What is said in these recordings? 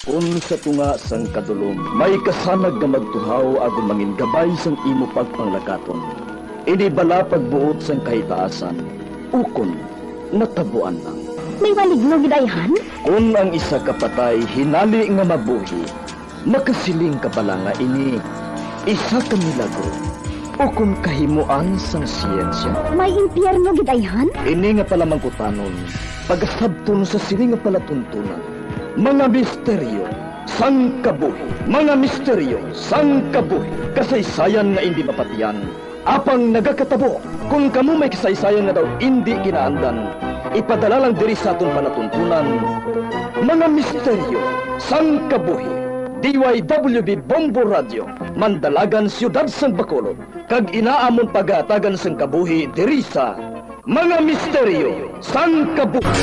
Kung sa tunga sang kadulom, may kasanag nga magtuhaw agon mangin gabay sang imo pagpanglakaton. Ini bala pagbuot sang kahitaasan, ukon natabuan lang. May maligno gidayhan? Kung ang isa kapatay hinali nga mabuhi, makasiling ka pala nga ini isa ka milagro o kung kahimuan sang siyensya. May impyerno gidayhan? Ini nga pala mangkutanon, pagasabton sa siling nga palatuntunan. Mga misteryo, sang kabuhi. Mga misteryo, sang kabuhi. Kasaysayan nga hindi mapatiyan. Apang nagakatabo, kung kamo may kasaysayan nga daw hindi kinaandan, ipadala lang diri sa aton palatuntunan. Mga misteryo, sang kabuhi. DYWB Bombo Radio, Mandalagan, Siyudad San Bacolod. Kag inaamon pagatagan sang kabuhi diri sa Mga Misteryo, sang kabuhi.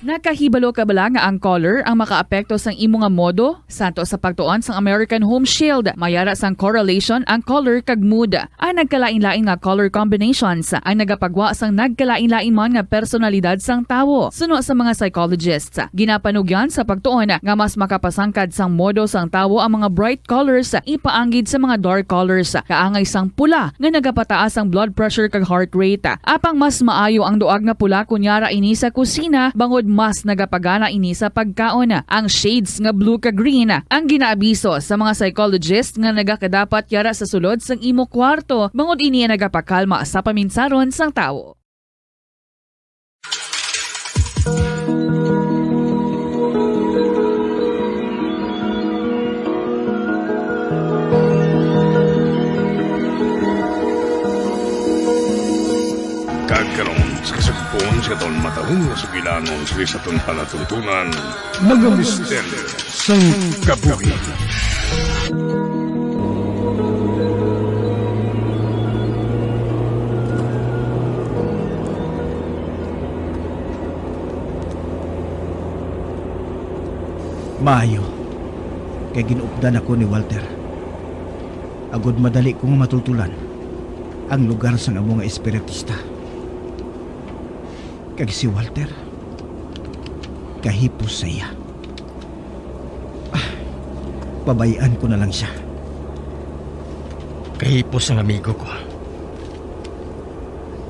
Nakahibalo ka bala nga ang color ang makaapekto sang imo nga modo? Santo sa pagtuon sang American Home Shield, mayara sang correlation ang color kag mood. Ang nagkalain-lain nga color combinations ang nagapagwa sang nagkalain-lain man nga personalidad sang tawo. Suno sa mga psychologists, ginapanugyan sa pagtuon nga mas makapasangkad sang modo sang tawo ang mga bright colors ipaanggid sa mga dark colors. Kaangay sang pula nga nagapataas ang blood pressure kag heart rate. Apang mas maayo ang duag nga pula kunyara ini sa kusina bangod mas nagapagana ini sa pagkaon. Ang shades nga blue ka green ang ginaabiso sa mga psychologist nga nagakadapat yara sa sulod sang imo kwarto bangod ini nagapakalma sa paminsaron sang tawo. Kagkaroon sa kasagpon sa taon matahong na sugilanon sa itong palatuntunan, mga misteryo sang kabuhi. Maayo, kay ginupdan ako ni Walter. Agod madali kong matultulan ang lugar sang amo nga espiritista. Kag si Walter, kahipos sa iya. Pabayaan ko na lang siya. Kahipos ang amigo ko.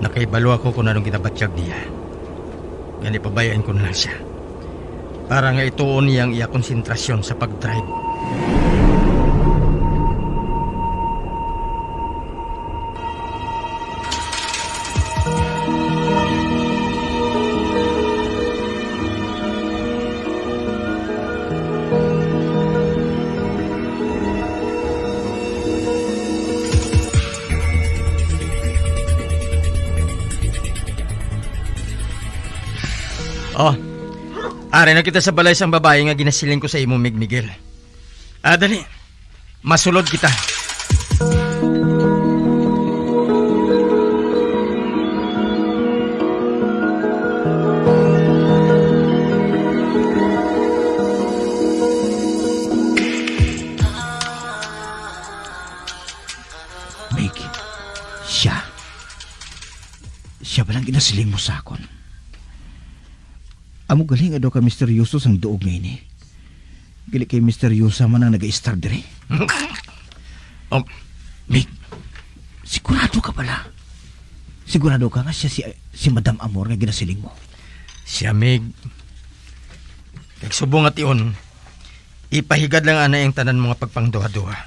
Nakaibalo ako kung anong ginabatyag niya. Yan ipabayaan ko na lang siya. Para nga ituon niyang iya konsentrasyon sa pag-drive. Oh, ari na kita sa balay sang babae nga ginasiling ko sa imo, Miguel. Dali, masulod kita. Mig, siya ba lang ginasiling mo sa akon? Amo galing ado ka misteryoso sang duog ngayon eh. Gali kay misteryosa man ang nag-i-star dire. Mig, sigurado ka pala. Sigurado ka nga siya si Madam Amor nga ginasiling mo. Siya, Mig. Kagsubong at iyon, ipahigad lang ana yung tanan mga pagpangduha-duha.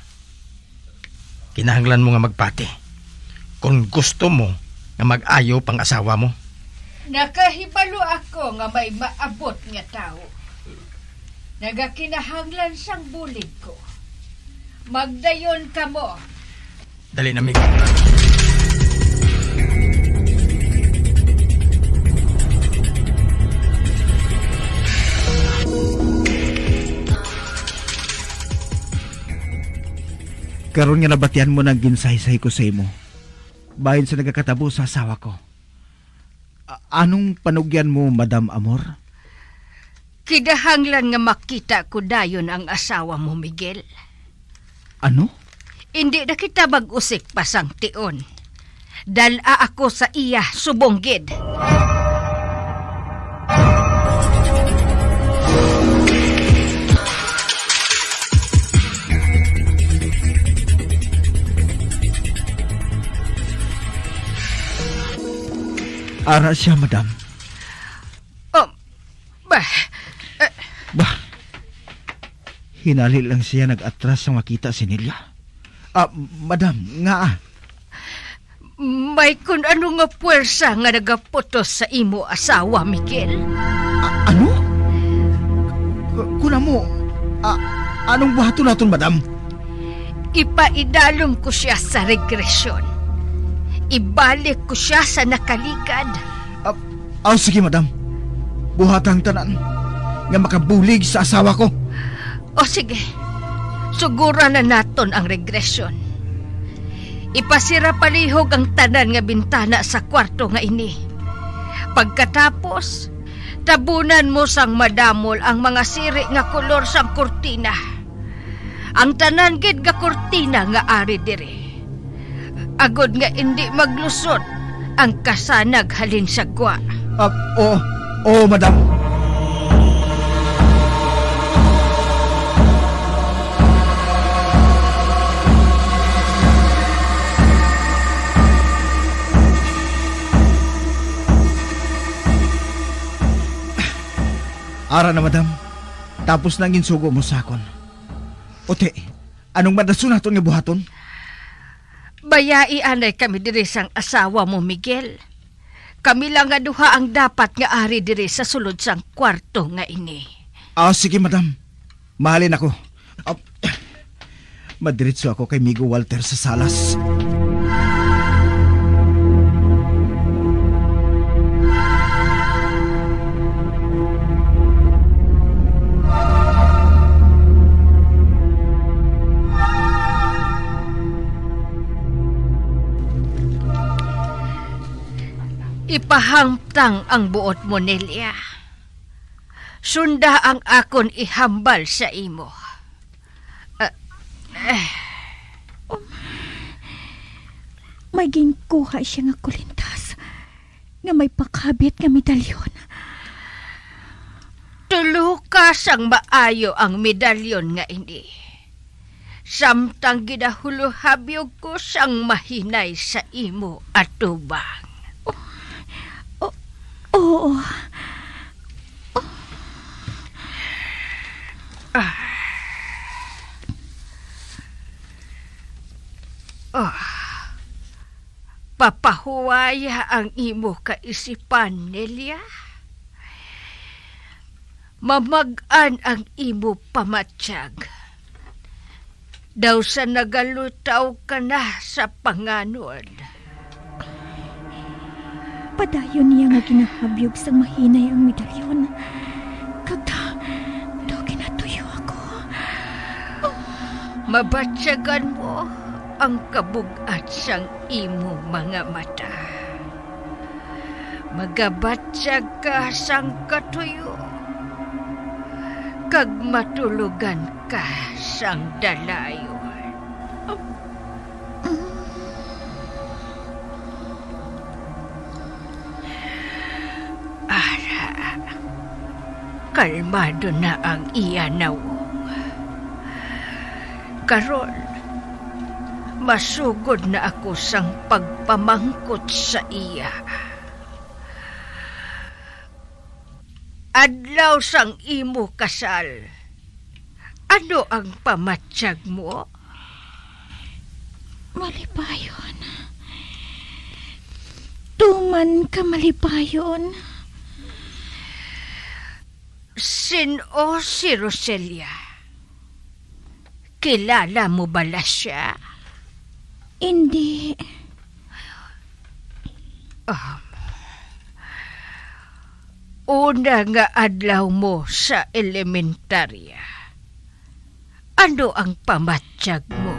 Kinahanglan mo nga magpati. Kung gusto mo nga mag-ayo pang asawa mo. Nakahibalo ako nga may maabot nga tao. Nagakinahanglan sang bulig ko. Magdayon ka mo. Dali na, Mig. Karon nga nabatian mo ng ginsaysay ko sa imo. Bahin sa nagakatabo sa asawa ko. Anong panugyan mo, Madam Amor? Kinahanglan nga makita ko dayon ang asawa mo, Miguel. Ano? Hindi na kita mag-usik pasang tion. Dala ako sa iya subonggid. Ara siya, madam. Oh, bah, Bah, hinali lang siya nag-atras sa makita si Nelia. Madam, nga may kun ano nga puwersa nga nagaputos sa imo asawa, Miguel. ano? Kuna mo, anong buhato naton, madam? Ipaidalom ko siya sa regresyon. Ibalik ko siya sa nakaligad. Sige, madam. Buhatang tanan nga makabulig sa asawa ko. O sige, sugura na naton ang regresyon. Ipasira palihog ang tanan nga bintana sa kwarto nga ini. Pagkatapos, tabunan mo sang madamol ang mga siri nga kolor sang kurtina. Ang tanan gid nga kurtina nga ari diri. Agod nga hindi maglusot ang kasanag halin sa gwa. Oo, madam. Ara na, madam. Tapos nang ginsugo mo sakon. Ote, anong madaso naton nga buhaton? Bayai anay kami diri sang asawa mo, Miguel. Kami lang nga duha ang dapat nga ari diri sa sulod sang kwarto nga ini. Sige, madam. Mahalin ako. Madiretso ako kay Migo Walter sa salas. Ipahangtang ang buot mo, Nelia. Sunda ang akon ihambal sa imo. May ginkuha siya nga kulintas nga may pakabit nga medalyon. Tulukas ang maayo ang medalyon nga ini. Samtang gidahuluhabyog ko sang mahinay sa imo atubang. Oo. Papahuwaya ang imo kaisipan, Nelia. Mamag-an ang imo pamatsyag. Daw sa nagalutaw ka na sa panganod. Padayon niya nga ginahabyog sang mahinay ang medalyon. Kagda, daw ginatuyo ako. Mabatsyagan mo ang kabugat sang imo mga mata. Magabatsyag ka sang katuyo. Kag matulugan ka sang dalayon. Kalmado na ang iyanaw. Karon, masugod na ako sang pagpamangkot sa iya. Adlaw sang imo kasal. Ano ang pamatsyag mo? Malipayon. Tuman ka malipayon. Sino si Roselia? Kilala mo bala siya? Hindi. Una nga adlaw mo sa elementarya. Ano ang pamatsyag mo?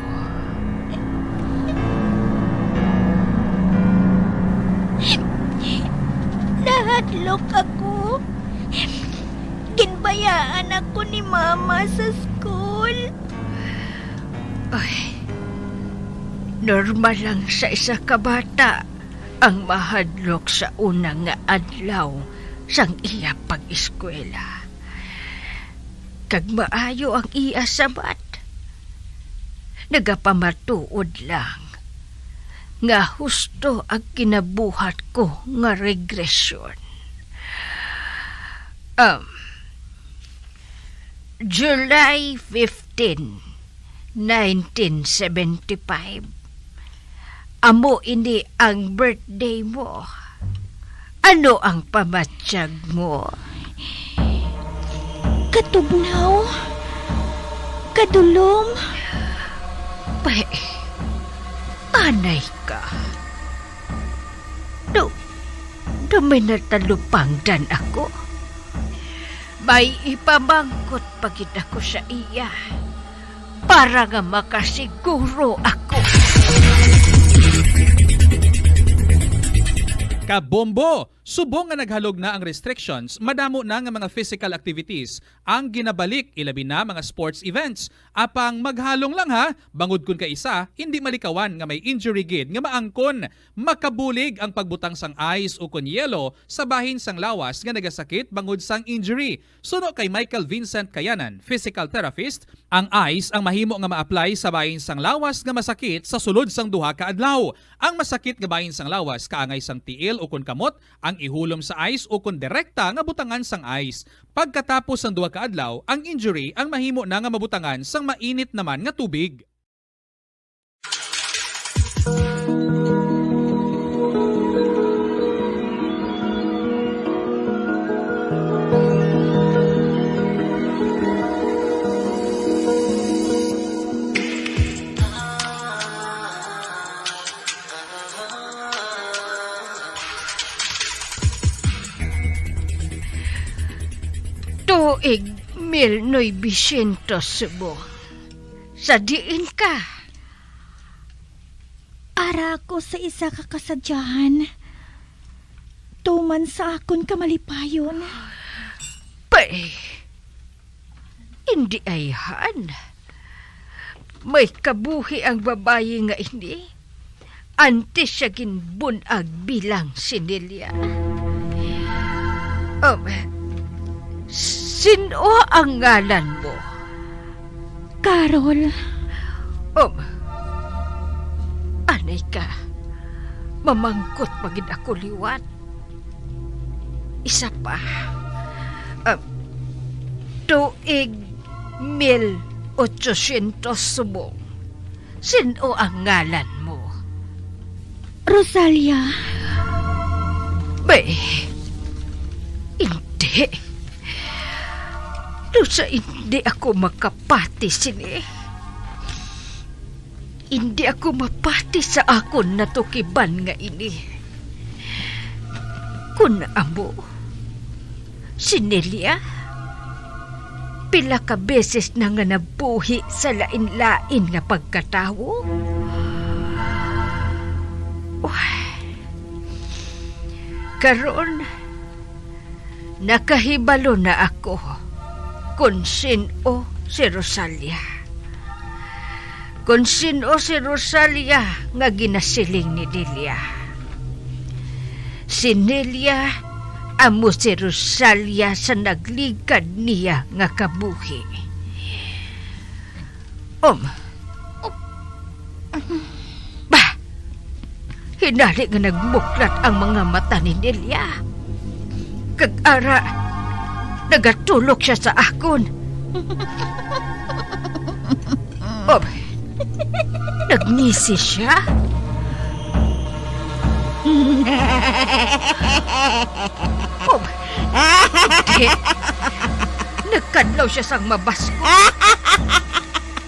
Nahadlok ako. Ginbayaan ako ni Mama sa school. Ay, normal lang sa isa ka bata ang mahadlok sa unang nga adlaw sang iya pag-eskwela. Kag maayo ang iya sabat. Nagapamatuod lang. nga husto ang kinabuhat ko nga regresyon. July 15, 1975. Amo ini ang birthday mo. Ano ang pamatsyag mo? Katubnaw. Kadulom. Anay ka. May natalupangdan ako. May ipamangkot pagid ako sa iya para nga makasiguro ako. Kabombo! Subong nga naghalog na ang restrictions, madamo na nga mga physical activities ang ginabalik, ilabi na mga sports events. Apang maghalong lang ha, bangod kun ka isa, hindi malikawan nga may injury gid nga maangkon. Makabulig ang pagbutang sang ice o kun yelo sa bahin sang lawas nga nagasakit bangod sang injury. Suno kay Michael Vincent Kayanan, physical therapist, ang ice ang mahimo nga ma-apply sa bahin sang lawas nga masakit sa sulod sang duha ka adlaw. Ang masakit nga bahin sang lawas kaangay sang tiil o kun kamot, ang ihulom sa ice o kun direkta nga butangan sang ice. Pagkatapos sang duha ka adlaw, ang injury ang mahimo na nga mabutangan sang mainit naman nga tubig. Tuig 1900 subong. Sa diin ka. Ara ko sa isa ka kasadyahan. Tuman sa akon kamalipayon. Hindi ayhan. May kabuhi ang babayi nga ini. Antes siya ginbunag bilang sinilya. Sino ang ngalan mo? Carol. Anay ka. Mamangkot pagid ako liwat. Isa pa. Tuig 1800 subong. Sino ang ngalan mo? Rosalia. Hindi. Sa hindi ako makapati sini. Hindi ako mapati sa akon natukiban nga ini. Kun amo, si Nelia, pila ka beses na nga nabuhi sa lain-lain nga pagkatawo. Karon, nakahibalo na ako kung sino si Rosalia. Kung sino si Rosalia nga ginasiling ni Delia. Si Nelia amo si Rosalia sa nagligad niya nga kabuhi. Hinali nga nagmuklat ang mga mata ni Nelia. Kag-ara, nagatulog siya sa akon. Nagnisi siya? Hindi. Nagkadlaw siya sang mabasko.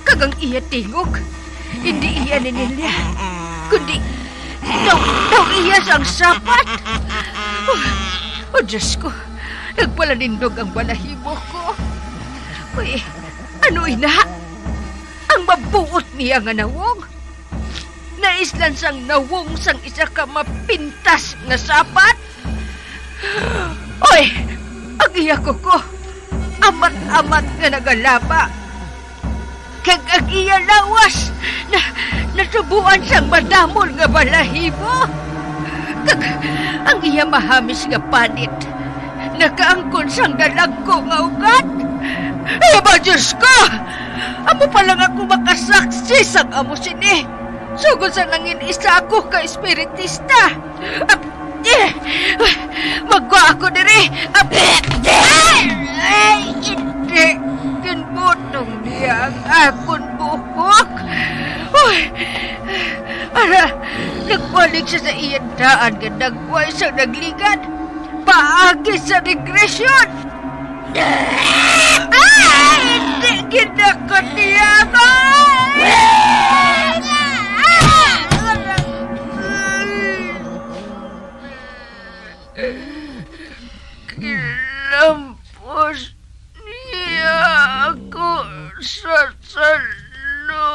Kagang iya tingog. Hindi iya ni Nelia. Kundi, daw iya sang sapat. Diyos ko. Nagpalanindog ang balahibo ko. Uy, ano ina? Ang mabuot niya nga nawong. Naislan sang nawong sang isa ka mapintas nga sapat. Uy, ang iya ko. Amat-amat nga nagalaba. Kag ang iya lawas na nasubuan sang madamol nga balahibo. Kag ang iya mahamis nga panit. Nakaangkon sang dalagko nga ugat. Ay, ba, Diyos ko! Amo pa lang ako makasaksi sang amo sini. Sugod sa nangin isa ako ka espiritista. Magwa ako diri. Ay, hindi. Ginbutong niya ang akon buhok. Uy, ara, nagbalik siya sa iyang daan nga nagway sa nagligad. Paagi sa regresyon. Ay, hindi ginakot niya ako. Kilampos niya ako sa salo.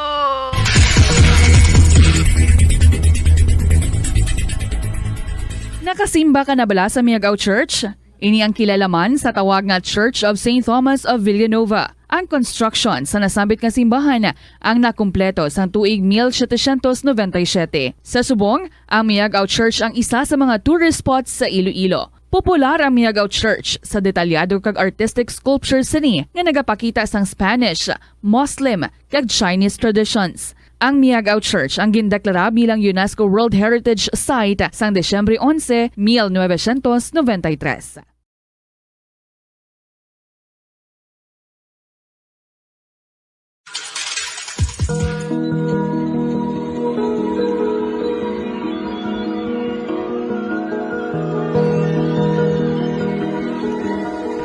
Nakasimba ka na bala sa Miagao Church? Ini ang kilalaman sa tawag nga Church of St. Thomas of Villanova. Ang construction sa nasambit nga simbahan ang nakumpleto sa tuig 1797. Sa subong, ang Miagao Church ang isa sa mga tourist spots sa Iloilo. Popular ang Miagao Church sa detalyado kag artistic sculptures sini nga nagapakita sang Spanish, Muslim kag Chinese traditions. Ang Miagao Church ang gindeklara bilang UNESCO World Heritage Site sang Desyembre 11, 1993.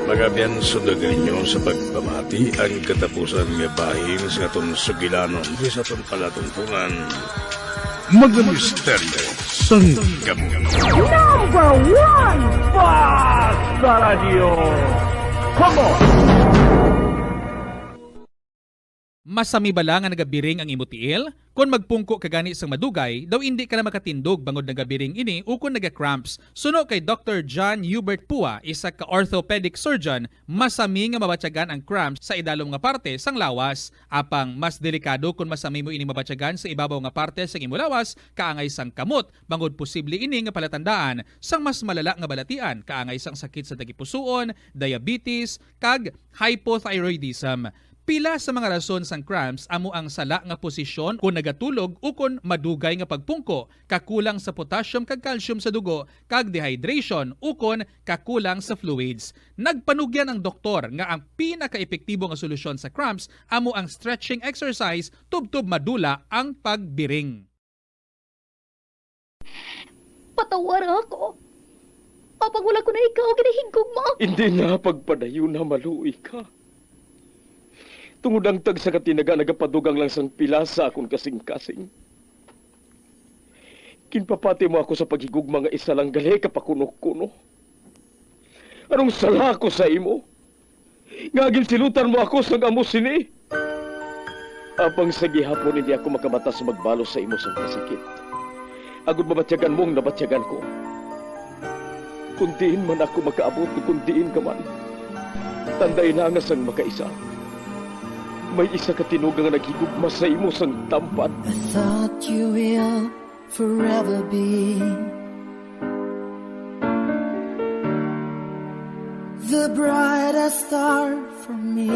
Magabiyanso na ganyo sa pagpamati ang katapusan nga bahin sa aton sugilanon sa aton palatuntunan. Mga misteryo sang kamu. Number one boss sa radio. Come on! Masami bala nga nagabiring ang imutiil? Kung magpungko ka gani sang madugay, daw hindi ka na makatindog bangod nagabiring ini o kung naga-cramps. Suno kay Dr. John Hubert Pua, isa ka orthopedic surgeon, masami nga mabatyagan ang cramps sa idalom nga parte sang lawas. Apang mas delikado kung masami mo ini mabatyagan sa ibabaw nga parte sang imo lawas, kaangay sang kamot, bangod posible ini nga palatandaan sang mas malala nga balatian, kaangay sang sakit sa tagipusoon, diabetes, kag hypothyroidism. Pila sa mga rason sang cramps amo ang sala nga posisyon kung nagatulog o kung madugay nga pagpungko, kakulang sa potassium kag calcium sa dugo, kag dehydration o kung kakulang sa fluids. Nagpanugyan ang doktor nga ang pinaka-epektibo nga solusyon sa cramps amo ang stretching exercise tubtob madula ang pagbiring. Patawar ako. Kapag wala ko na ikaw, ginahigog mo. Hindi na pagpadayo na maluoy ka. Tungod ang tag sa katinaga nagapadugang lang sang pila sa akong kasing-kasing. Kinpapati mo ako sa paghigugma nga isa lang gali kapakuno-kuno. Anong sala ko sa imo? Nga ginsilutan mo ako sa amo sini? Apang sa gihapon hindi ako makabatas magbalo sa imo sa kasakit. Agud mabatyagan mong nabatyagan ko. Kundiin man ako makaabot, kundiin ka man. Tanday na nga sang makaisa. May isa ka tinugang nga naghigugma sa imo sang tampat. I thought you will forever be the brightest star for me.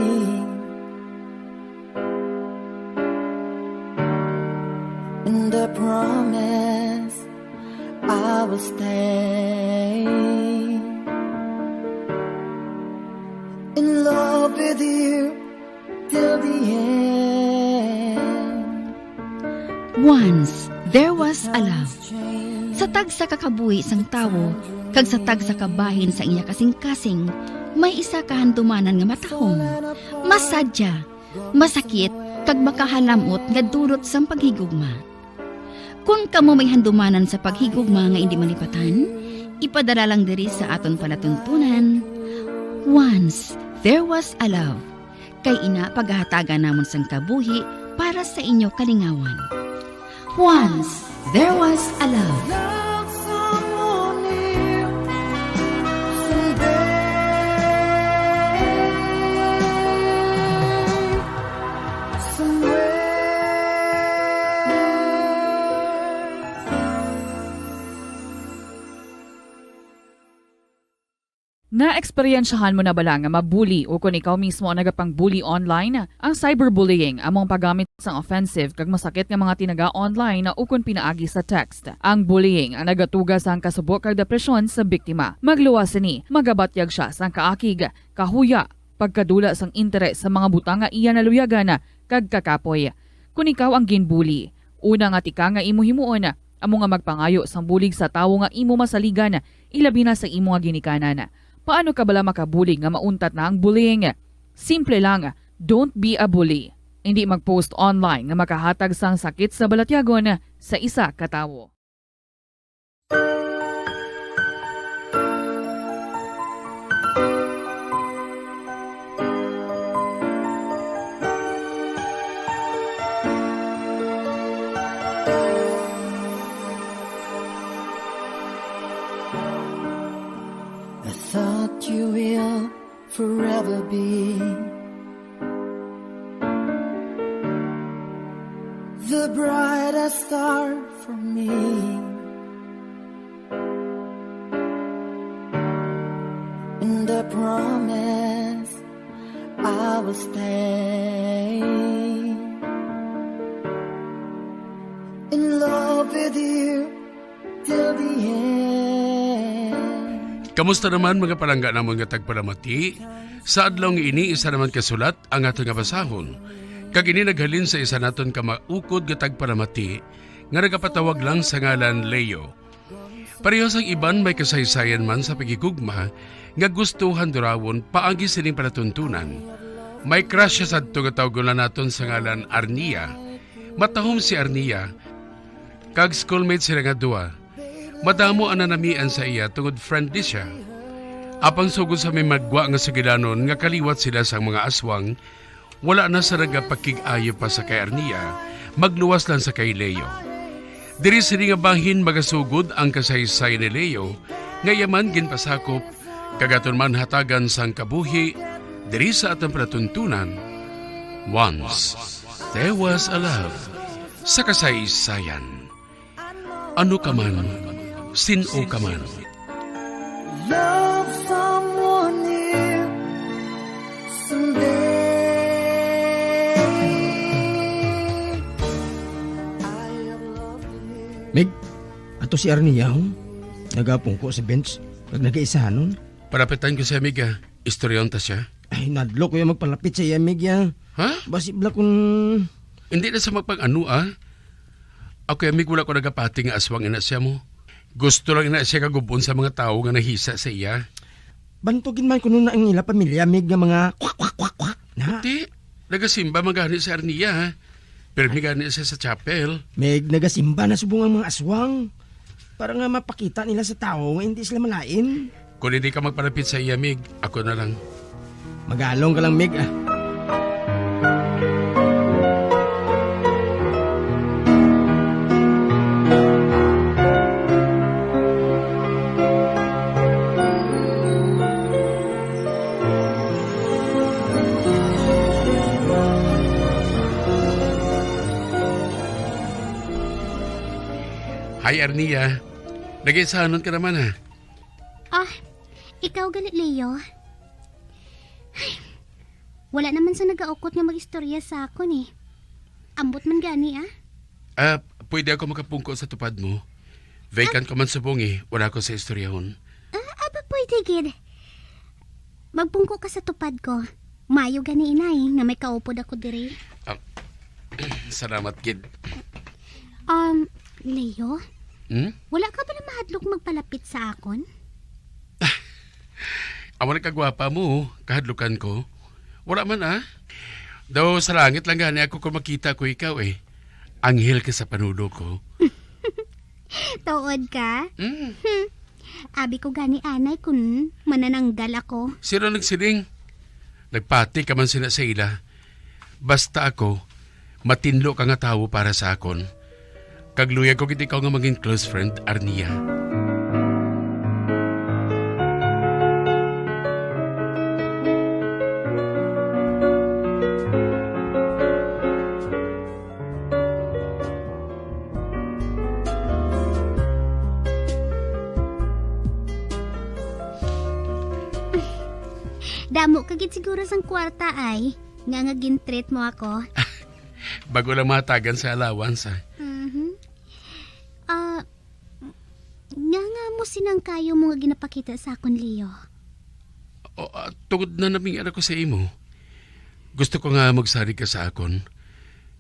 And I promise I will stay in love with you till the end. Once there was a love. Sa tag sa kakabuhi sang tawo, kag sa tag sa kabahin sa iya kasing-kasing, may isa kahandumanan nga matahong. Masadya, masakit, kag makahalamot nga durot sang paghigugma. Kung kamo may handumanan sa paghigugma nga hindi malipatan, ipadala lang diri sa aton palatuntunan. Once there was a love. Kay ina paghahatagan namon sang kabuhi para sa inyo kalingawan. Once there was a love. Love someone new someday. Somewhere. Na-eksperyensyahan mo na bala nga mabuli o kung ikaw mismo ang nagapang-bully online? Ang cyberbullying among paggamit sang offensive kag masakit nga mga tinaga online na ukon pinaagi sa text. Ang bullying ang nagatuga sang kasubok kag depresyon sa biktima. Magluwas ni, magabatyag siya sang kaakig, kahuya, pagkadula sang interes sa mga butang nga iya naluyagan kag kakapoy. Kung ikaw ang ginbully, una nga tika nga imo himuon, amo nga magpangayo sang bulig sa tawo nga imo masaligan, ilabi na sa imo nga ginikanan. Paano ka bala makabuli nga mauntat na ang bullying? Simple lang, don't be a bully. Hindi mag-post online nga makahatag sang sakit sa balatyagon sa isa ka tawo. Thought you will forever be the brightest star for me. And I promise I will stay in love with you till the end. Kamusta naman mga palangga namon nga tagpalamati? Sa adlaw nga ini isa naman kasulat ang aton nga basahon. Kag ini naghalin sa isa naton ka maukod nga tagpalamati nga nagapatawag lang sa ngalan Leo. Pareho sang iban may kasaysayan man sa pagigugma nga gustuhan durawon paagi sining palatuntunan. May crush siya sadto nga tawgon naton sa ngalan Arnia. Matahom si Arnia kag schoolmate sila nga duwa. Madamo ang nanamian sa iya tungod friendly siya. Apang sugod sa may magwa nga sugilanon nga kaliwat sila sa mga aswang, wala na sa nagapakig-ayo pa sa kay Arnia, magluwas lang sa kay Leo. Diri sini nga bahin magasugod ang kasaysay ni Leo, nga yaman ginpasakop, kagaton man hatagan sang kabuhi, diri sa atang palatuntunan. Once, there was a love sa kasaysayan. Ano ka man, sino ka man. Love someone new someday. Meg, ato si Arnia, nagapong ko sa bench, kag nag-iisahanon. Parapitan ko sa amiga, istoryon ta siya. Ay, nadlo ko yung magpalapit sa iya, Meg, ya. Ha? Basibla kung... Hindi na sa magpang-ano Ako amig wala ko nagapati nga aswang ina siya mo. Gusto lang ina siya kagubon sa mga tao nga nahisa sa iya. Bantugin man kuno na ang ila pamilya, Meg, nga mga kwak. Na? Hindi, nagasimba magani sa Arnia Pero magani siya sa chapel. Meg, nagasimba na subong ang mga aswang. Para nga mapakita nila sa tao nga hindi sila malain. Kung hindi ka magpalapit sa iya, Mig, ako na lang. Magalong ka lang, Meg, Hi, Arnia. Nag-isahanon ka naman, ha? Ikaw galit, Leo. Ay, wala naman sa nagaukot nga mag-istorya sa akon, Ambot man gani, Pwede ako makapungko sa tupad mo. Vacant ko man subong, wala ko sa istoryahon. Pwede, gid. Magpungko ka sa tupad ko. Mayo gani, inay, nga may kaupod ako diri. Salamat, kid. Leo? Wala ka ba na mahadlok magpalapit sa akon? Awan kagwapa mo, kahadlukan ko. Wala man, Daw sa langit lang gani ako kung makita ko ikaw, Anghel ka sa panulo ko. Tuod ka? Abi ko gani, anay, kun manananggal ako. Sino nagsiling? Nagpati ka man sila sa ila. Basta ako, matinlo ka nga tao para sa akon. Kagluyag ko kiti ikaw nga maging close friend, Arnia. Damo kagit siguro sang kwarta ay. Nga gintreat mo ako. Bago lang matagan sa allowance, ha? Nga mo sinang kayo mo nga ginapakita sa akon, Leo. Tungod na naming anak ko sa imo. Gusto ko nga magsari ka sa akon.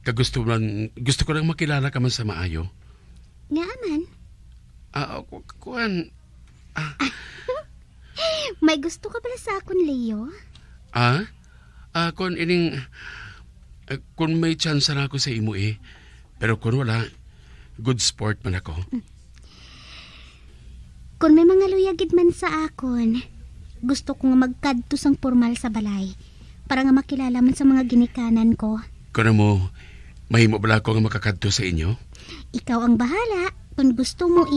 Gusto ko lang makilala ka man sa maayo. Nga man? Kuan. May gusto ka pala sa akon, Leo? Kuan ining... kung may chance na ako sa imo pero kung wala, good sport man ako. Kung may mga luyagid man sa akon, gusto ko nga magkadto sang formal sa balay para nga makilala man sa mga ginikanan ko. Kung mo, mahimo bala ko nga makakadto sa inyo? Ikaw ang bahala kung gusto mo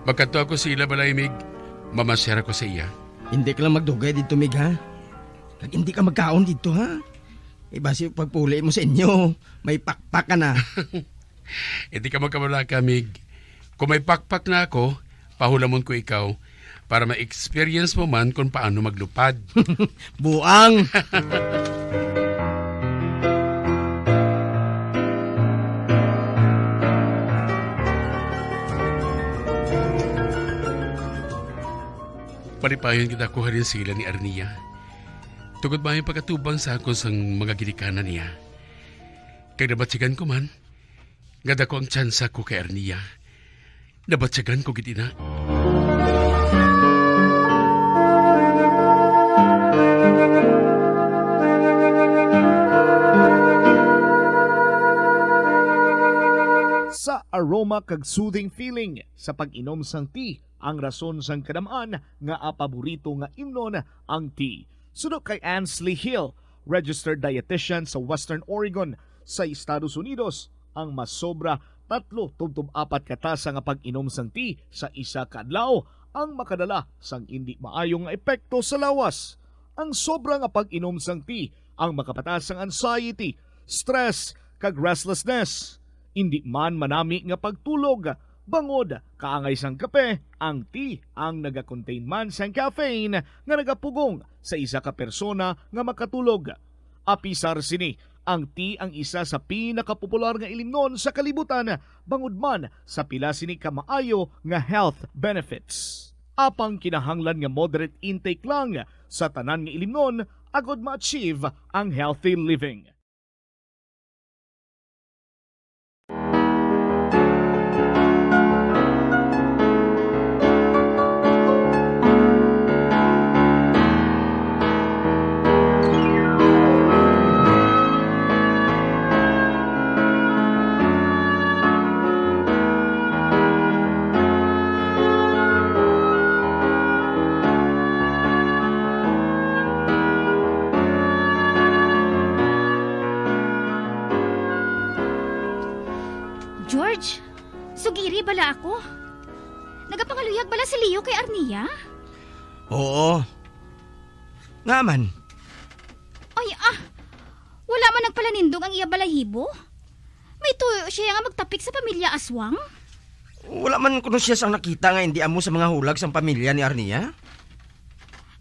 Magkadto ako sa ila balay, Mig. Mamasyara ko sa iya. Hindi ka lang magdugay dito, Mig, ha? Kag hindi ka magkaon dito, ha? Basi pagpuli mo sa inyo, may pakpak ka na. Hindi ka magkamalaka, Mig. Kung may pakpak na ako, pahulamon ko ikaw para ma-experience mo man kung paano maglupad. Buang! Paripayon kita kuha rin sila ni Arnia. Tugod ba yung pagkatubang sa ako sa mga ginikanan niya. Kaya nabatsigan ko man, gada ko ang tsansa ko kay Arnia. Nabatsigan ko gitina. Sa aroma kag soothing feeling sa pag-inom sang tea, ang rason sang kadamaan nga paborito nga imnon ang tea. Sunod kay Ansley Hill, registered dietitian sa Western Oregon sa Estados Unidos, ang mas sobra 3-4 katasa nga pag-inom sang tea sa isa ka adlaw ang makadala sang hindi maayong nga epekto sa lawas. Ang sobra nga pag-inom sang tea ang makapatas sang anxiety, stress kag restlessness. Hindi man manami nga pagtulog, bangod kaangay sang kape, ang tea ang naga-contain man sang caffeine nga nagapugong sa isa ka persona nga makatulog. Apisar sini, ang tea ang isa sa pinakapopular nga ilimnon sa kalibutan, bangod man sa pila sini ka maayo nga health benefits. Apang kinahanglan nga moderate intake lang sa tanan nga ilimnon agod ma-achieve ang healthy living. George, sugiri bala ako. Nagapangaluyag bala si Leo kay Arnia? Oo. Nga man. Ay wala man nagpalanindog ang iya balahibo? May tuyo siya nga magtapik sa pamilya Aswang? Wala man kuno siya sang nakita nga hindi amo sa mga hulag sang pamilya ni Arnia.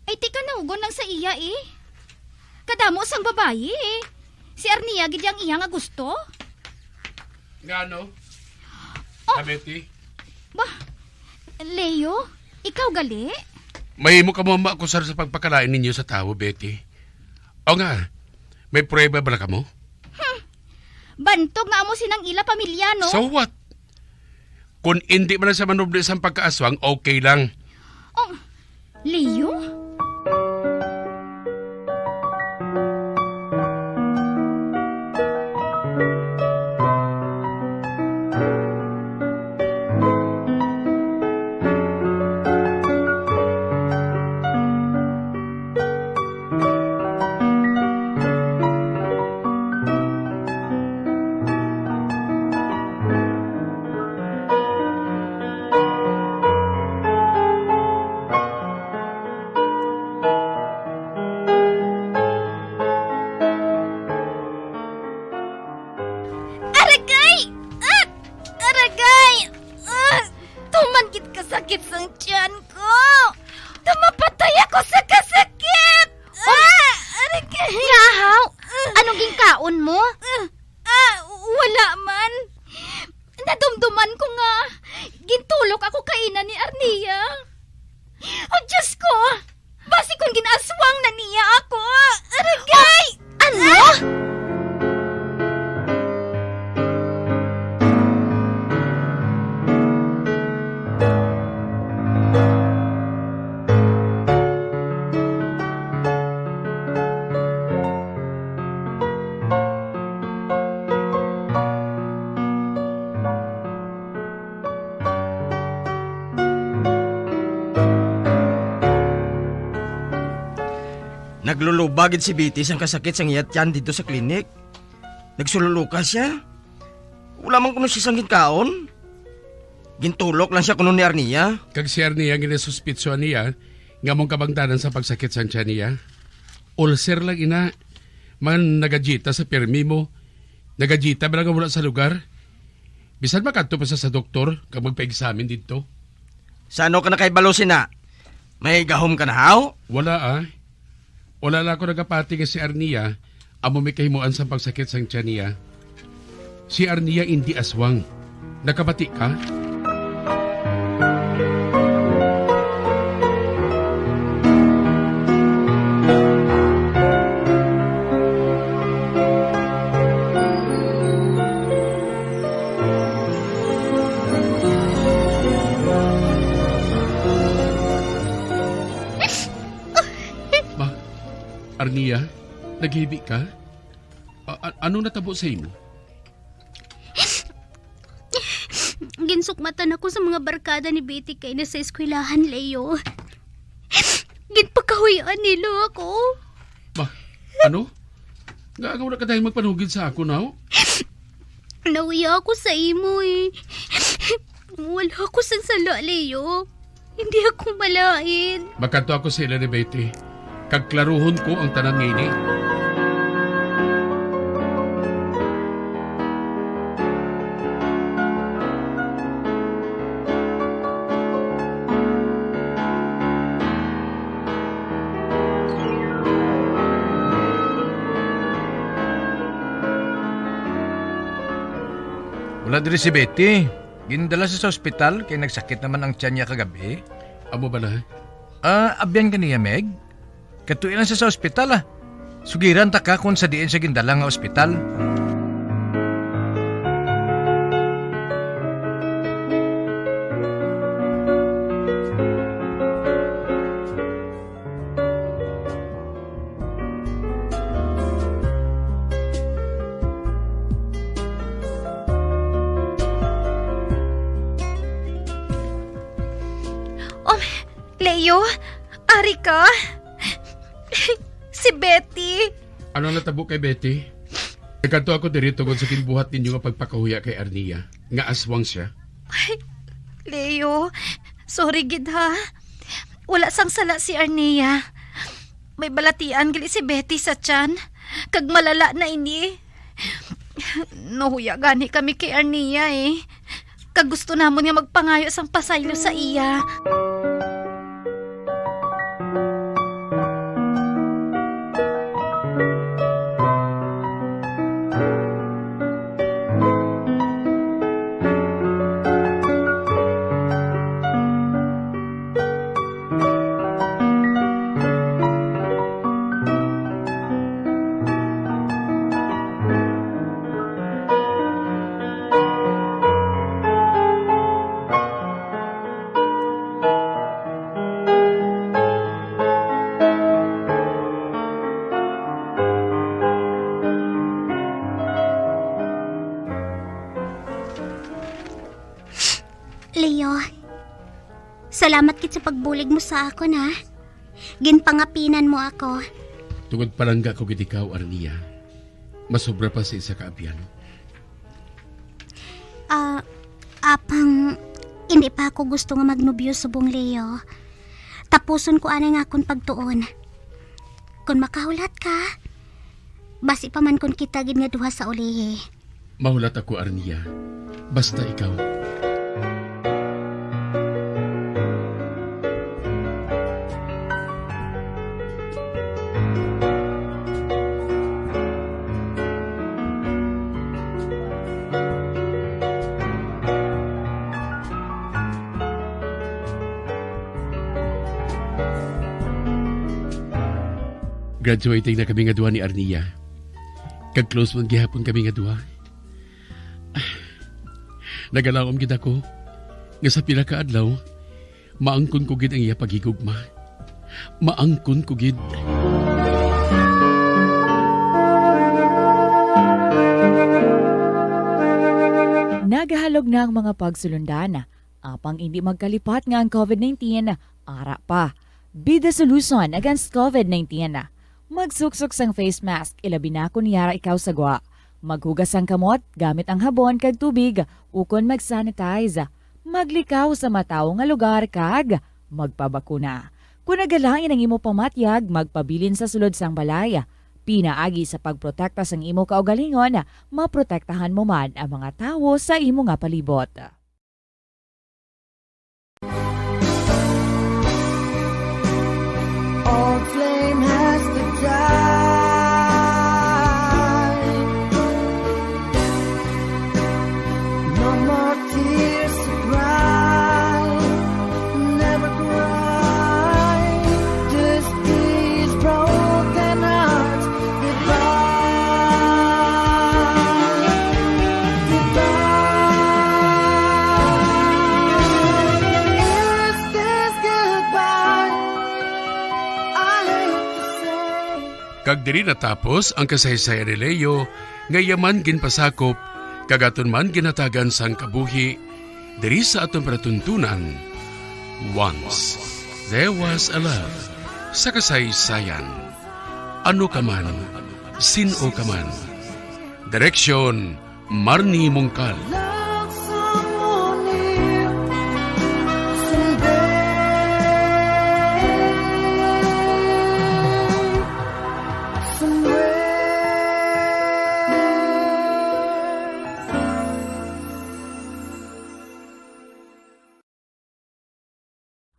Ay tika naugon lang sa iya Kadamo sang babayi Si Arnia gid ang iya nga gusto? Ngano? Betty? Leo, ikaw gali? May mo ka mo maakusar sa pagpakalain ninyo sa tao, Betty. O nga, may prueba ba ka mo? Bantog nga mo sinang ila pamilya, no? So what? Kung hindi man sa manubli sa pagkaaswang, okay lang. Leo? Anong ginkaon mo? Wala man. Nadumduman ko nga. Gintulok ako kainan ni Arnia. Oh, Diyos ko! Basi kung ginaswang na niya ako. Aragay! Ano? Naglulubagid si Bitis ang kasakit sang iyat yan dito sa klinik. Nagsululuka siya. Wala man kuno siya sang ginkaon. Gintulok lang siya kuno ni Arnia. Kag si Arnia ginasuspitsuan niya nga mong kabangtanan sa pagsakit sang tiyan niya. Ulcer lang ina. Man nagajita sa permi mo. Nagajita ba nga mula sa lugar? Bisan makadto pa sa doktor kag magpa-examine dito. Sa ano ka na kay Balosin na? May gahom ka na haw? Wala Wala na ako nagapati nga si Arnia amo may kahimuan sa pagsakit sang tiyan niya. Si Arnia hindi aswang. Nakabati ka? Arnia, naghibi ka? Anong natabo sa imo? Ginsukmatan ako sa mga barkada ni Betty kay na sa eskwelahan, Leo. Ginpakahuyaan nila ako. Ano? Nga wala ka dahil magpanugid sa ako, now? Nauya ako sa imo eh. Wala ako sa sala, Leo. Hindi ako malain. Magkanto ako sa ila ni Betty. Kagklaruhon ko ang tanan ngini. Wala diri si Betty. Gindala sa ospital kay nagsakit naman ang tiyan niya kagabi. Amo ba na? Abyan ka niya, Meg? Katuin lang siya sa ospital Sugiran ta ka kung sa diin siya gindala nga ospital. Leo, ari ka? Si Betty. Ano natabo kay Betty? Nagkanto ako diri tungod sa kinbuhat ninyo nga pagpakahuya kay Arnia. Nga aswang siya. Ay, Leo, sorry gid ha. Wala sang sala si Arnia. May balatian gali si Betty sa tiyan. Kag malala na ini. Nahuya gani kami kay Arnia eh. Kag gusto namon nga magpangayo sang pasaylo sa iya. Leo, salamat kit sa pagbulig mo sa akon ha. Ginpangapinan mo ako. Tungod palangga ko gid ikaw, Arnia. Masobra pa sa isa ka abyan. Apang hindi pa ako gusto nga magnobyo subong, Leo. Tapuson ko anay nga akong pagtuon. Kung makahulat ka, basi pa man kung kita gid nga duha sa ulihe. Mahulat ako, Arnia. Basta ikaw. Graduating na kami nga duha ni Arnia. Kag-close man gihapon kami nga duha. Nagalawom gid ako nga sa pila ka adlaw maangkon ko gid ang iya pagigugma. Maangkon ko gid. Nagahalog na ang mga pagsulundan. Apang hindi magkalipat nga ang COVID-19, ara pa. Be the solution against COVID-19. Magsuksok sang face mask, ilabi na kung niyara ikaw sagwa. Maghugas ang kamot, gamit ang habon kag tubig, ukon mag-sanitize. Maglikaw sa mataw nga lugar kag magpabakuna. Kung nagalain ang imo pamatyag, magpabilin sa sulod sang balay. Pinaagi sa pagprotekta sang imo kaugalingon, maprotektahan mo man ang mga tawo sa imo nga palibot. Old flame has to die. No more tears to cry. Never cry. Just these broken hearts. Kag diri natapos ang kasaysayan ni Leo nga yaman ginpasakop kagaton man ginatagan sang kabuhi diri sa atong panatuntunan. Once there was a love sa kasaysayan. Ano ka man, sino ka man. Direksyon, Marnie Mongkal.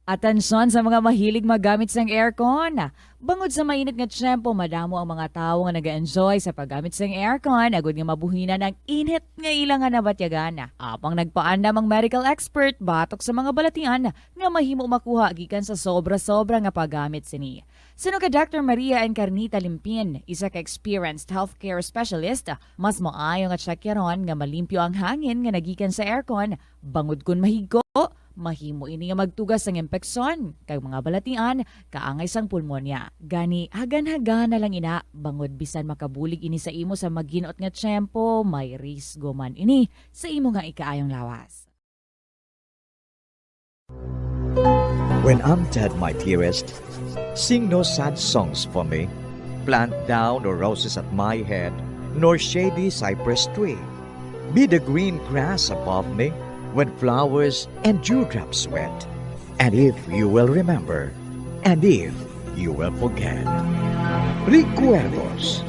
Atensyon sa mga mahilig magamit sang aircon. Bangod sa mainit nga tiyempo, madamo ang mga tao nga nag-enjoy sa paggamit sang aircon, agud nga mabuhinan ang init nga ilang nga nabatyagan. Apang nagpaanda mang medical expert batok sa mga balatian nga mahimo makuha gikan sa sobra-sobra nga paggamit sini. Sino ka Dr. Maria Encarnita Limpin, isa ka experienced healthcare specialist, mas maayo nga tsakyaron nga malimpyo ang hangin nga nagikan sa aircon, bangod kun mahigo, mahimo ini nga magtugas ng impeksyon kag mga balatian kaangay sang pulmonya. Gani hagan-hagan na lang ina bangod bisan makabulig ini sa imo sa maginot nga tiyempo, may risgo man ini sa imo nga ikaayong lawas. When I'm dead, my dearest, sing no sad songs for me. Plant down no roses at my head, nor shady cypress tree. Be the green grass above me, when flowers and dewdrops wet. And if you will remember, and if you will forget. Recuerdos,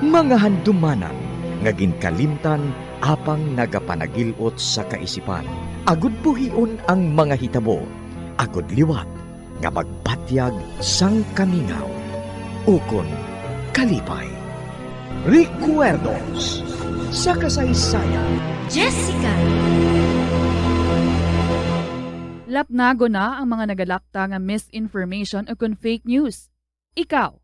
mga handumanan, nga ginkalimtan apang nagapanagilot sa kaisipan. Agud buhion ang mga hitabo, agud liwat, nga magpatyag sang kamingaw. Ukon, kalipay. Recuerdos, sa kasaysayan. Jessica! Lapnago na ang mga nagalakta nga misinformation o kung fake news. Ikaw,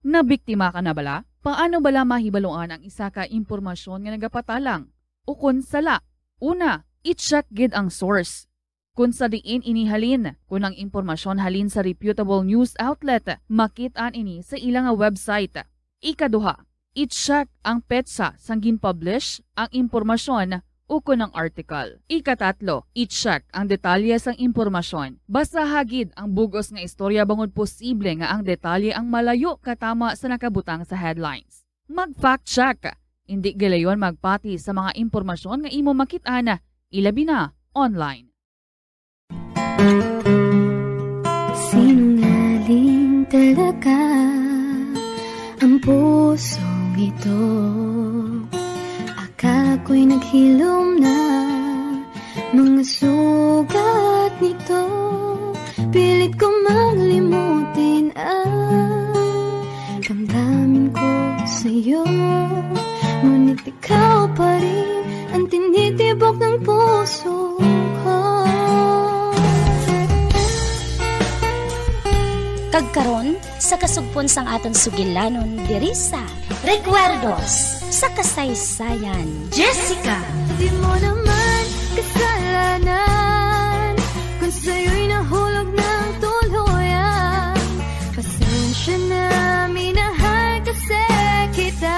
nabiktima ka na bala? Paano bala mahibaluan ang isa ka impormasyon nga nagapatalang? O kung sala? Una, i-check gid ang source. Kung sa diin inihalin, kung ang impormasyon halin sa reputable news outlet, makitaan ini sa ilang website. Ikaduha, i-check ang petsa sang gin-publish ang impormasyon o kung ang article. Ikatatlo, i-check ang detalye sang impormasyon. Basta hagid ang bugos nga istorya bangod posible nga ang detalye ang malayo katama sa nakabutang sa headlines. Mag-fact check. Hindi gilayon magpati sa mga impormasyon nga imo makit-ana, ilabi na online. Sinungaling talaga ang pusong ito. Akala ko'y naghilom na mga sugat nito. Pilit ko maglimutin ang damdamin ko sa'yo. Ngunit ikaw pa rin ang tinitibok ng puso ko. Kagkaron, sa kasugpon sang aton sugilanon diri sa Recuerdos sa kasaysayan. Jessica. Di mo naman kasalanan kung sa'yo'y nahulog ng tuluyan. Pasensya na, minahal kasi kita.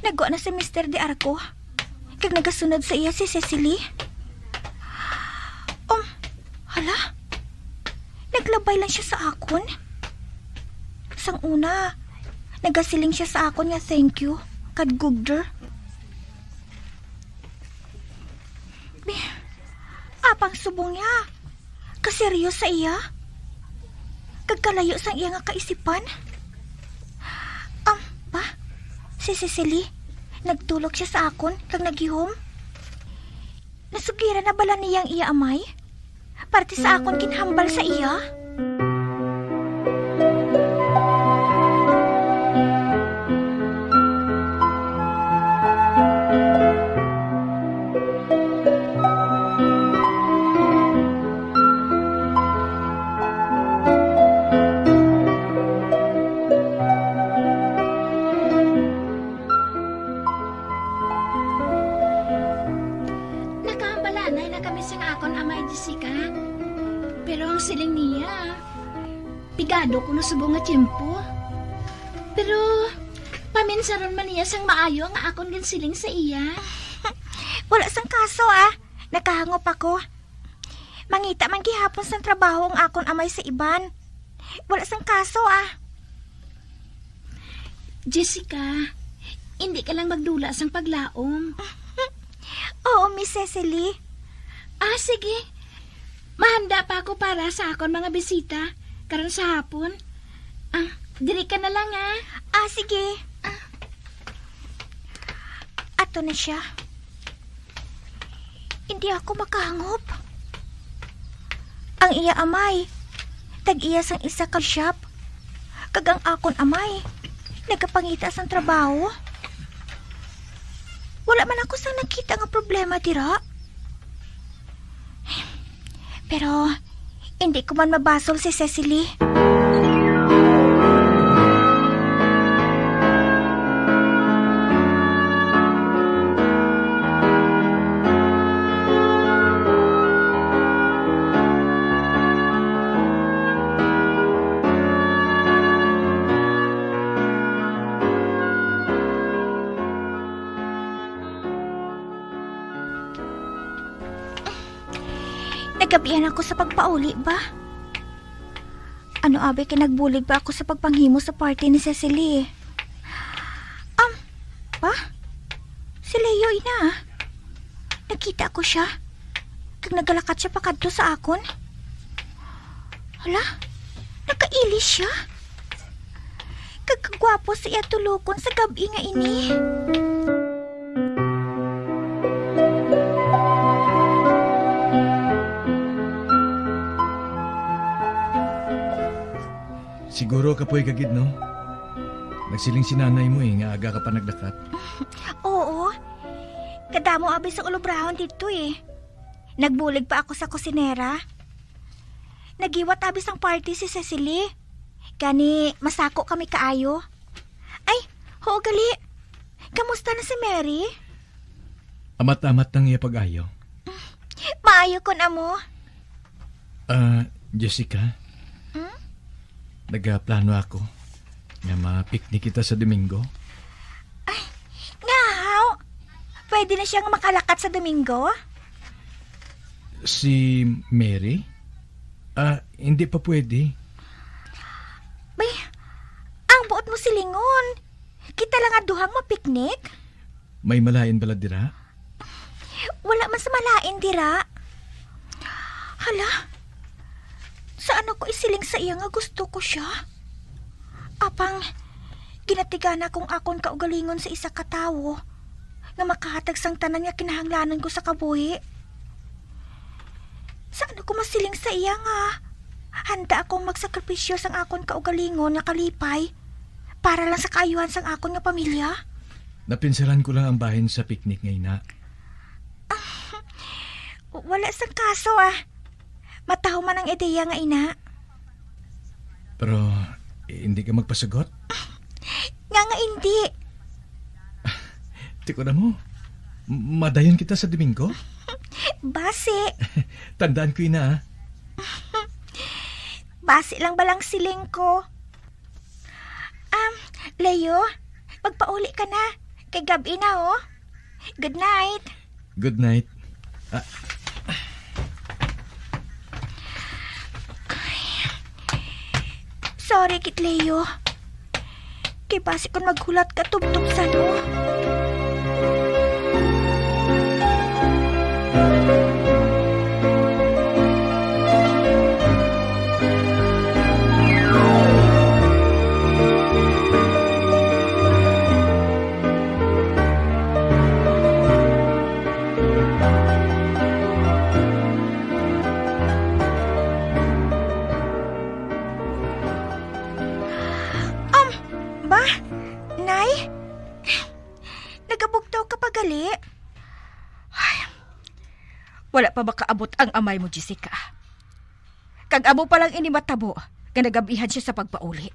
Nagwa na si Mr. De Arco. Kag nagasunod sa iya si Cecily. Hala? Naglabay lang siya sa akon. Sang una, nagasiling siya sa akon nga thank you, kad gugder. Apang subong niya. Kaseryo sa iya. Kagkalayo sang iya nga kaisipan. Si Cecily, nagtulog siya sa akon kag naghihom. Nasugira na bala niyang iya amay? Parte sa akon kinhambal sa iya? Pigado ko na subong nga tiyempo. Pero, paminsaron man niya sang maayo nga akon gansiling sa iya. Wala sang kaso nakahangop ako. Mangita man gihapon sang trabaho ang akon amay sa iban. Wala sang kaso Jessica, hindi ka lang magdula sang paglaom. Oo, Miss Cecily. Sige. Mahanda pa ako para sa akon mga bisita. Karon sa hapon. Diri ka na lang sige. Ato na siya. Hindi ako makahangop. Ang iya amay, tag-iya sang isa ka shop. Kagang akon amay, nagkapangita sang trabaho. Wala man ako sang nakita nga problema dira. Pero, hindi ko man mabasol si Cecily. Nagabihan ako sa pagpauli ba? Ano abe kinagbulig ba ako sa pagpanghimo sa party ni Cecily? Si Leo ina. Nakita ko siya. Kag nagalakat siya pakadto sa akon. Hala, nakailis siya. Kag kagwapo siya tulukon sa gabi nga ini. Siguro kapoy kagid, no? Nagsiling si nanay mo nga aga ka pa nagdakat. Oo. Kadamo abi sa ulubrahon dito Nagbulig pa ako sa kusinera. Nagiwat abi sang party si Cecily. Gani masako kami kaayo. Ay, ho gali. Kamusta na si Mary? Amat-amat nang iya pag-ayo. Maayo kon amo. Jessica? Nagaplano ako nga ma-picnic kita sa Domingo. Ay, ngaw. Pwede na siyang makalakat sa Domingo? Si Mary? Hindi pa pwede. Bay, ang buot mo silingon. Kita lang aduhang mapiknik. May malain bala dira? Wala man sa malain dira. Hala, saan ako isiling sa iya nga gusto ko siya? Apang, ginatigan akong akon kaugalingon sa isa ka tawo nga makahatag sang tanan nga kinahanglanan ko sa kabuhi. Saan ako masiling sa iya nga? handa akong magsakripisyo sang akon kaugalingon nga kalipay para lang sa kaayuhan sang akon nga pamilya. Napinsaran ko lang ang bahin sa picnic ngayon na. Wala sang kaso Mataho man ang ideya nga ina. Pero hindi ka magpasagot? Nga hindi. Tiko na mo. Madayon kita sa Domingo? Base. Tandaan ko ina Base lang balang siling ko. Leo, magpauli ka na. Kay gabi na Good night. Good night. Sorry kit Leo. Kay base kon maghulat ka tubtub sa Nay? Nagabugtaw ka pa gali? Ay, wala pa makaabot ang amay mo, Jessica. Kag-abo pa lang ini matabo, nga nagabihan siya sa pagpauli.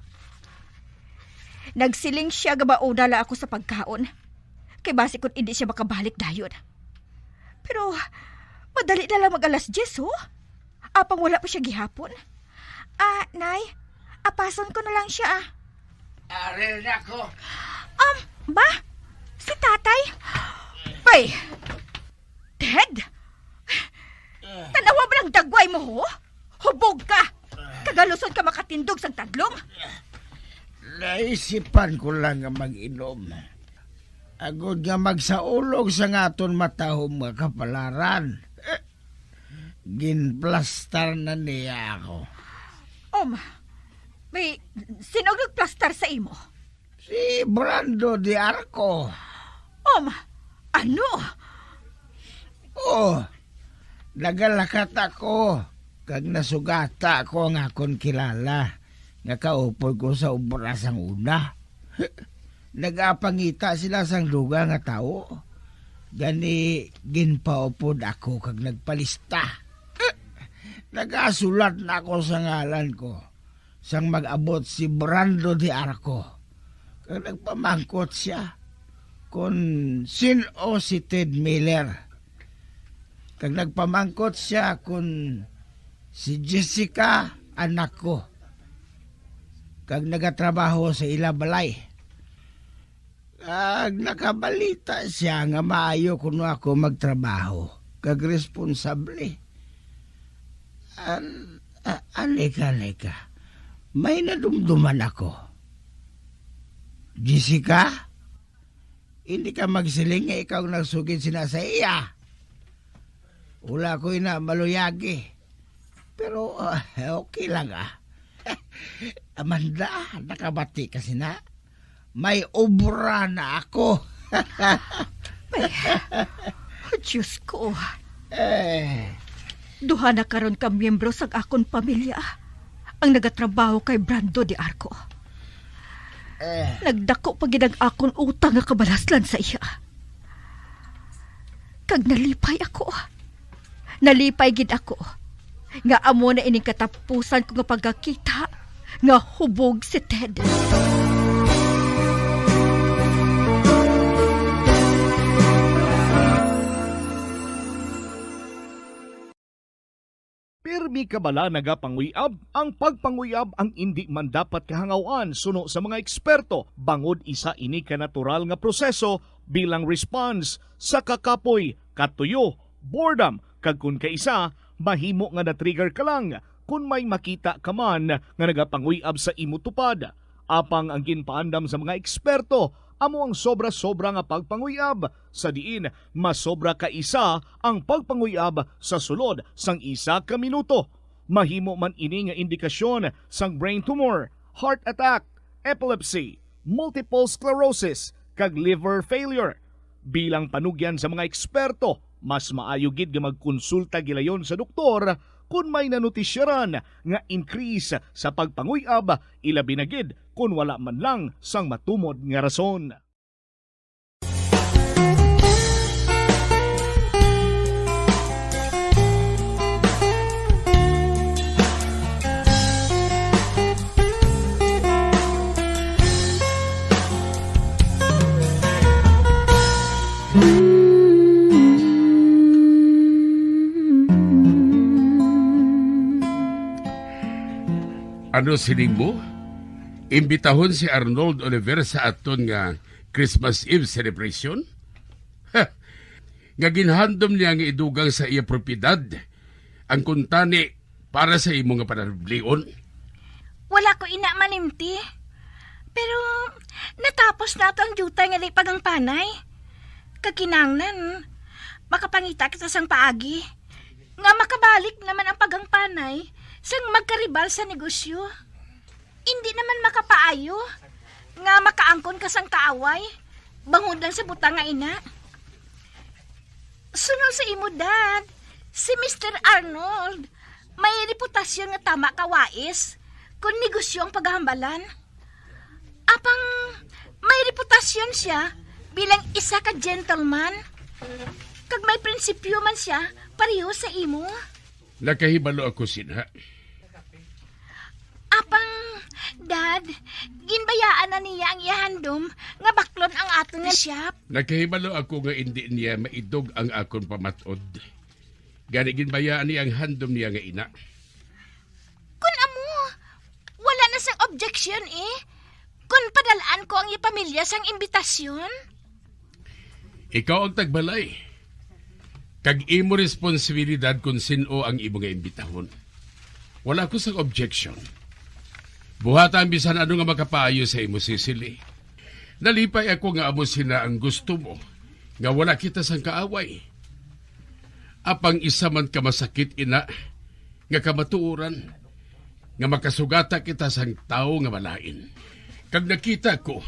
Nagsiling siya nga mauna ako sa pagkaon. Kay base kung hindi siya makabalik dayon. Pero, madali na lang mag-alas 10, Apang wala pa siya gihapon. Nay, apason ko na lang siya Aril na ko. Ba? Si tatay? Bay! Ted? Tanawa ba ng dagway mo, ho? Hubog ka! Kagalusod ka makatindog sa tadlong? Naisipan ko lang nga mag-inom. Agod nga magsaulog sa ngaton matahom nga kapalaran. Ginplastar na niya ako. May sino nagplastar sa imo? Si Brando de Arco. Ano? Nagalakat ako. Kag nasugata ako ang akon kilala. Nga kaupoy ko sa ubra sang una. Nagapangita sila sang duga nga tao. Gani ginpaupod ako kag nagpalista. Nagasulat na ako sa ngalan ko. Sang mag-abot si Brando de Arco. Kag nagpamangkot siya kung sino si Ted Miller. Kag nagpamangkot siya kung si Jessica anak ko. Kag nagatrabaho sa ilabalay. Kag nakabalita siya nga maayo kuno ako magtrabaho. Kag responsable. Alika. May nadumduman ako. Jessica, hindi ka magsiling nga ikaw nagsugid sina sa iya. Wala ko na maluyagi. Pero okay lang Amanda, nakabati kasi na. May obra na ako. Diyos ko. Duha na karon ka miyembro sa akon pamilya ang nagatrabaho kay Brando de Arco. Nagdako pa ginag akon utang nga kabalaslan sa iya. Kag nalipay ako. Nalipay gid ako. Nga amo na ining katapusan ko nga pagkakita nga hubog si Ted. Pirmi kabala nagapanguyab, ang pagpanguyab ang hindi man dapat kahangawan suno sa mga eksperto. Bangod isa ini ka natural nga proseso bilang response sa kakapoy, katuyo, boredom, kag kun kaisa, mahimo nga na-trigger ka lang kung may makita ka man nga nagapanguyab sa imo tupad. Apang ang ginpaandam sa mga eksperto, amo ang sobra-sobra nga pagpanguyab, sa diin masobra ka isa ang pagpanguyab sa sulod sang isa ka minuto. Mahimo man ini nga indikasyon sang brain tumor, heart attack, epilepsy, multiple sclerosis, kag liver failure. Bilang panugyan sa mga eksperto, mas maayo gid nga magkonsulta gilayon sa doktor kung may nanutisyaran nga increase sa pagpanguyab ilabi na gid kung wala man lang sang matumod nga rason. Ano sining mo? Imbitahon si Arnold Oliver sa aton nga Christmas Eve celebration? Ha! Nga ginhandom niya nga idugang sa iya propiedad ang kuntani para sa imo nga panablion? Wala ko ina manimti. Pero natapos na ito ang jutay nga di pagang panay. Kakinanglan, makapangita kita sang paagi. Nga makabalik naman ang pagang panay sang magkaribal sa negosyo. Hindi naman makapaayo. Nga makaangkon ka sang kaaway. Bangod lang sa butang nga ina. Sunod sa imo, Dad. Si Mr. Arnold, may reputasyon nga tama kawais kung negosyo ang paghahambalan. Apang may reputasyon siya bilang isa ka gentleman. Kag may prinsipyo man siya pareho sa imo. Nakahibalo ako sinha. Apang, Dad, ginbayaan na niya ang ihandom nga baklon ang aton nga shop. Nakahibalo ako nga hindi niya maidog ang akon pamatod. Gani ginbayaan niya ang handom niya nga ina. Kun amo, wala na sang objection eh. Kun padalaan ko ang ipamilya sang imbitasyon. Ikaw ang tagbalay. Kag imo responsibilidad kung sino ang imo nga imbitahon. Wala ko sang objection. Buhatan bisan ano nga makapaayo sa imo, Cecily. Nalipay ako nga amo sina ang gusto mo, nga wala kita sang kaaway. Apang isa man ka masakit ina, nga kamatuuran, nga makasugata kita sang tao nga malain. Kag nakita ko,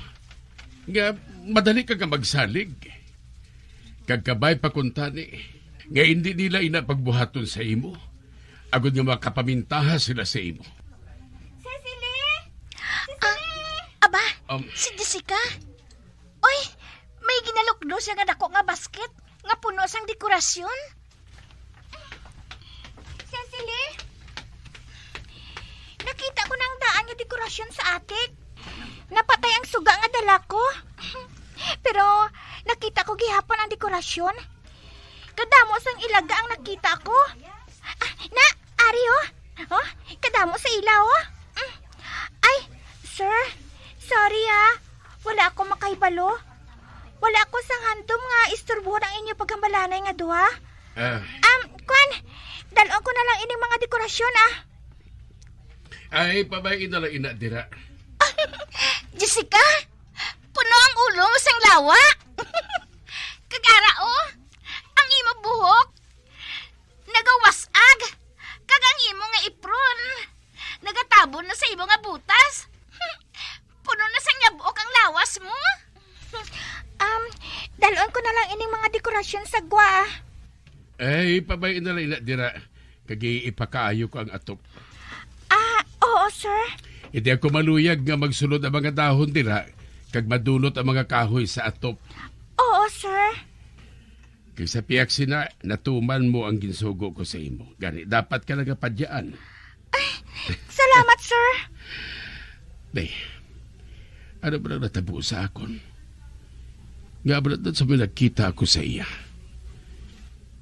nga madali ka magsalig. Kag kabay pakuntani, nga hindi nila ina pagbuhaton sa imo, agud nga makapamintaha sila sa imo. Si Jessica? Oy, may ginalukdo siya nga dako nga basket nga puno sang dekorasyon. Cecily? Nakita ko nang daan nga dekorasyon sa atik. Napatay ang suga nga dala ko. Pero nakita ko gihapon ang dekorasyon. Kadamo sang ilaga ang nakita ko. Na, ari oh. Oh, kadamo sa ilaw oh. Ay, sir. Sorry wala ako makaibalo. Wala ako sang handom nga isturbo ang inyo paghambalanay nga duha. Kwan, dalon ko na lang ining mga dekorasyon Ay, pabayin na lang ina dira. Jessica, puno ang ulo mo sang lawa. Kagara ang imo buhok. Nagawasag. Kag ang imo nga ipron. Nagatabon na sa imo nga butas. Puno na sang yabuok ang lawas mo. Dalon ko na lang ining mga dekorasyon sa gwa. Ay, pabayin na lang ina dira. Kagi ipakaayo ko ang atop. Oo, sir. Hindi ako maluyag nga magsulod ang mga dahon dira kag madunot ang mga kahoy sa atop. Oo, sir. Kay sa piyak sina, natuman mo ang ginsugo ko sa imo. Gani, dapat ka nagapadyaan. Salamat, sir. Day, ano ba lang natabo sa akon? Nga ba lang sa may nakita ako sa iya?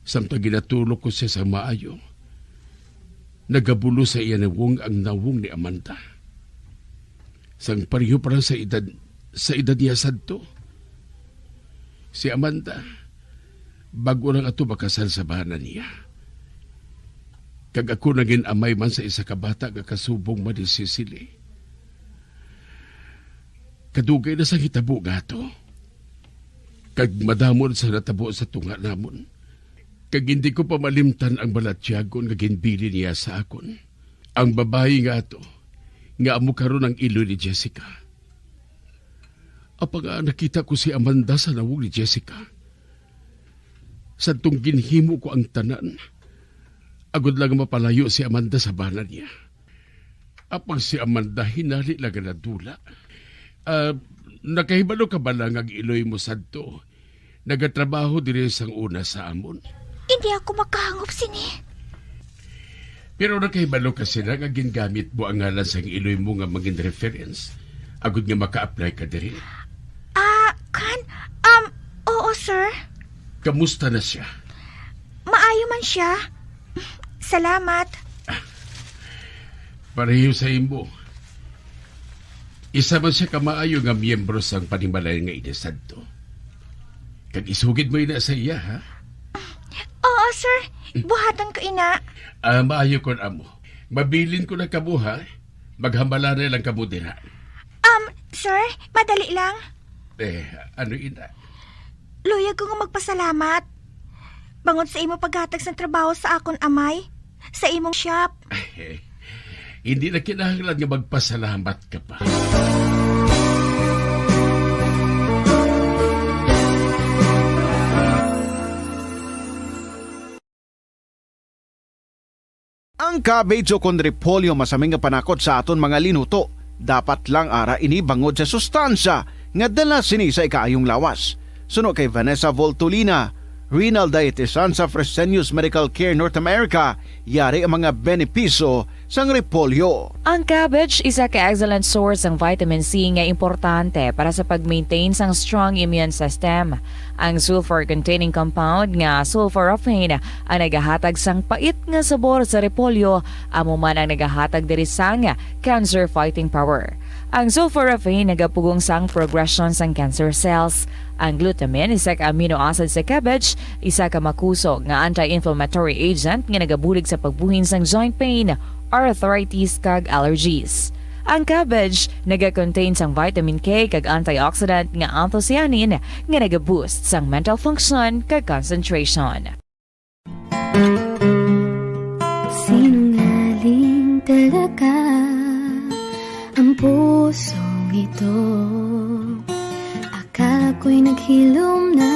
Samtang ginatulog ko siya sa maayo, nagabulo sa iya nawong ang nawong ni Amanda. Sang pariho parang sa edad niya sadto. Si Amanda, bago lang ato makasal sa bahanan niya. Kag ako naging amay man sa isa ka bata nga kasubong man ni Cecily. Kadugay na sa hitabo gato. Kag madamon sa natabo sa tunga namon. Kag hindi ko pa malimtan ang balatyagon nga ginbili niya sa akon. Ang babae nga to, nga amo karon ang ilo ni Jessica. Apag nakita ko si Amanda sa nawong ni Jessica. Sa tong ginhimo ko ang tanan, Agod lang mapalayo si Amanda sa bana niya. Apang si Amanda hinali lang na dula. Nakahibalo ka ba lang ang iloy mo sadto? Nagatrabaho dire sang una sa amon. Hindi ako makahangop sini. Pero nakahibalo ka sila nga gingamit mo ang ngalan sang iloy mo nga maging reference. Agod nga maka-apply ka dire. Oo, sir. Kamusta na siya? Maayo man siya. Salamat. Pareho sa imo. Isa man siya kamaayo nga miyembro sang panimalay nga inasadto. Kag isugid mo ina sa iya, ha? Oo, sir. Buhatan ko ina. Maayo kon amo. Mabilin ko na kabuha. Maghambala na lang kamo dira. Sir, madali lang. Ano ina? Luyag ko nga magpasalamat. Bangod sa imo paghatag sa trabaho sa akon amay. Sa imong shop. Hindi na kinahanglan nga magpasalamat ka pa. Ang cabbage o kon repolyo masaming nga panakot sa aton mga linuto. Dapat lang ara ini bangod sa sustansya nga dala sini sa ikaayong lawas. Suno kay Vanessa Voltolina, renal dietitian sa Fresenius Medical Care North America, yari ang mga benepisyo sang repolyo. Ang cabbage isa ka excellent source ng vitamin C nga importante para sa pag-maintain sang strong immune system. Ang sulfur-containing compound nga sulforaphane ang nagahatag sang pait nga sabor sa repolyo, amo man ang nagahatag diri sang cancer-fighting power. Ang sulforaphane nagapugong sang progression sang cancer cells. Ang glutamine, isa ka amino acid sa cabbage, isa ka makusog nga anti-inflammatory agent nga nagabulig sa pagbuhin sang joint pain, arthritis kag allergies. Ang cabbage naga-contain sang vitamin K kag antioxidant nga anthocyanin nga naga-boost sang mental function kag concentration. Sinungaling talaga ang pusong ito. Akala ko'y naghilom na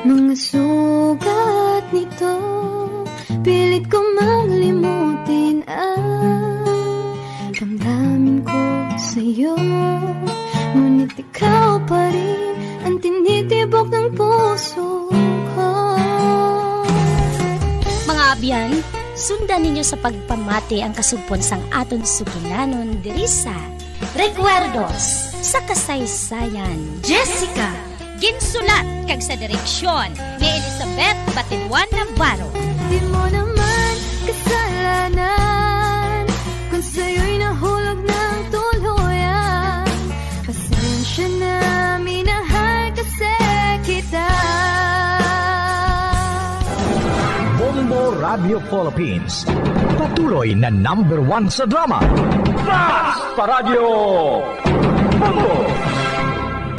mga sugat nito. Pilit ko makalimutin ang damdamin ko sa'yo. Ngunit ikaw pa rin ang tinitibok ng puso ko. Mga abyan, sundan ninyo sa pagpamati ang kasugpon sang aton suginanon diri sa Recuerdos sa Kasaysayan. Jessica, ginsulat kag sa direksyon ni Elizabeth Batiduan Navarro. Di mo naman kasalanan kung sa'yo'y nahulog ng tuluyan. Pasensya na, minahal kasi kita. Bombo Radio Philippines, patuloy na #1 sa drama. Fast Paradyo Bombo!